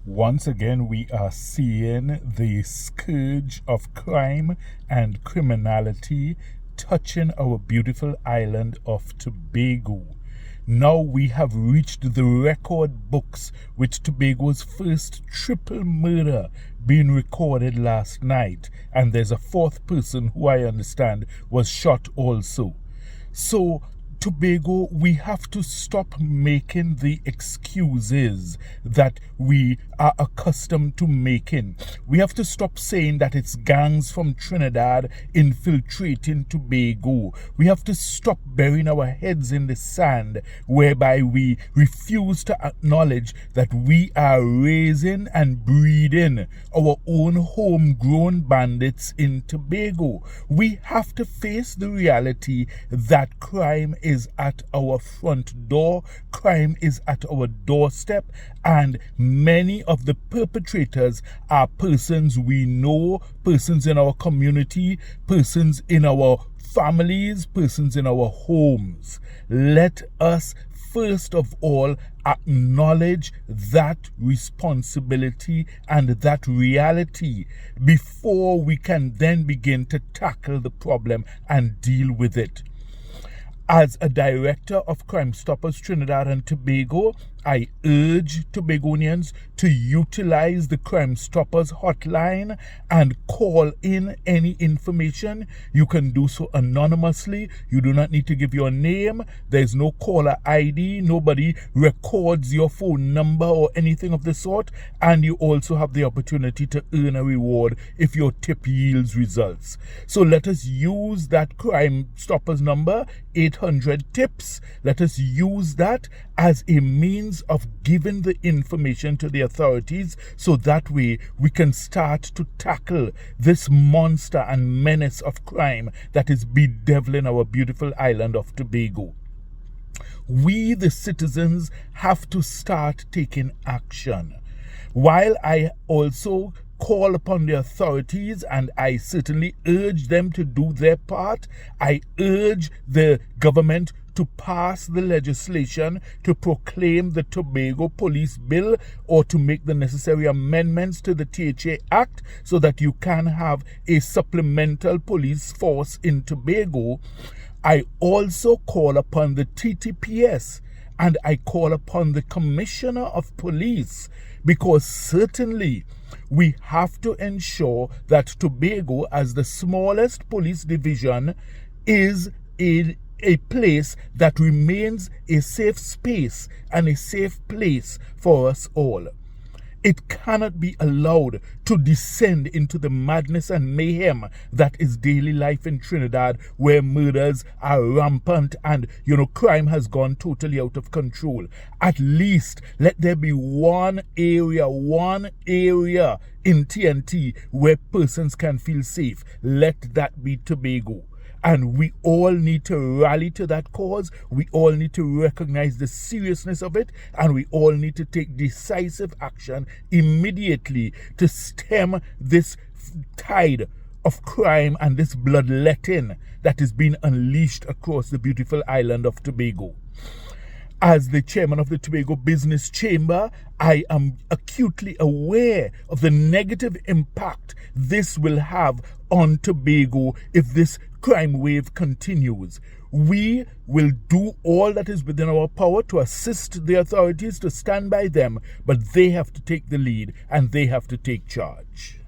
Once again, we are seeing the scourge of crime and criminality touching our beautiful island of Tobago. Now we have reached the record books with Tobago's first triple murder being recorded last night, and there's a fourth person who I understand was shot also. So Tobago, we have to stop making the excuses that we are accustomed to making. We have to stop saying that it's gangs from Trinidad infiltrating Tobago. We have to stop burying our heads in the sand, whereby we refuse to acknowledge that we are raising and breeding our own homegrown bandits in Tobago. We have to face the reality that crime is at our front door, crime is at our doorstep, and many of the perpetrators are persons we know, persons in our community, persons in our families, persons in our homes. Let us first of all acknowledge that responsibility and that reality before we can then begin to tackle the problem and deal with it. As a director of Crime Stoppers Trinidad and Tobago, I urge Tobagonians to utilize the Crime Stoppers hotline and call in any information. You can do so anonymously. You do not need to give your name. There's no caller ID. Nobody records your phone number or anything of the sort. And you also have the opportunity to earn a reward if your tip yields results. So let us use that Crime Stoppers number, 800 tips. Let us use that as a means of giving the information to the authorities, so that way we can start to tackle this monster and menace of crime that is bedeviling our beautiful island of Tobago. We, the citizens, have to start taking action. While I also call upon the authorities, and I certainly urge them to do their part, I urge the government to pass the legislation to proclaim the Tobago Police Bill, or to make the necessary amendments to the THA Act so that you can have a supplemental police force in Tobago. I also call upon the TTPS and I call upon the Commissioner of Police, because certainly we have to ensure that Tobago, as the smallest police division, is a place that remains a safe space and a safe place for us all. It cannot be allowed to descend into the madness and mayhem that is daily life in Trinidad, where murders are rampant and, crime has gone totally out of control. At least let there be one area in TNT where persons can feel safe. Let that be Tobago. And we all need to rally to that cause. We all need to recognize the seriousness of it. And we all need to take decisive action immediately to stem this tide of crime and this bloodletting that is being unleashed across the beautiful island of Tobago. As the chairman of the Tobago Business Chamber, I am acutely aware of the negative impact this will have on Tobago if this crime wave continues. We will do all that is within our power to assist the authorities, to stand by them, but they have to take the lead and they have to take charge.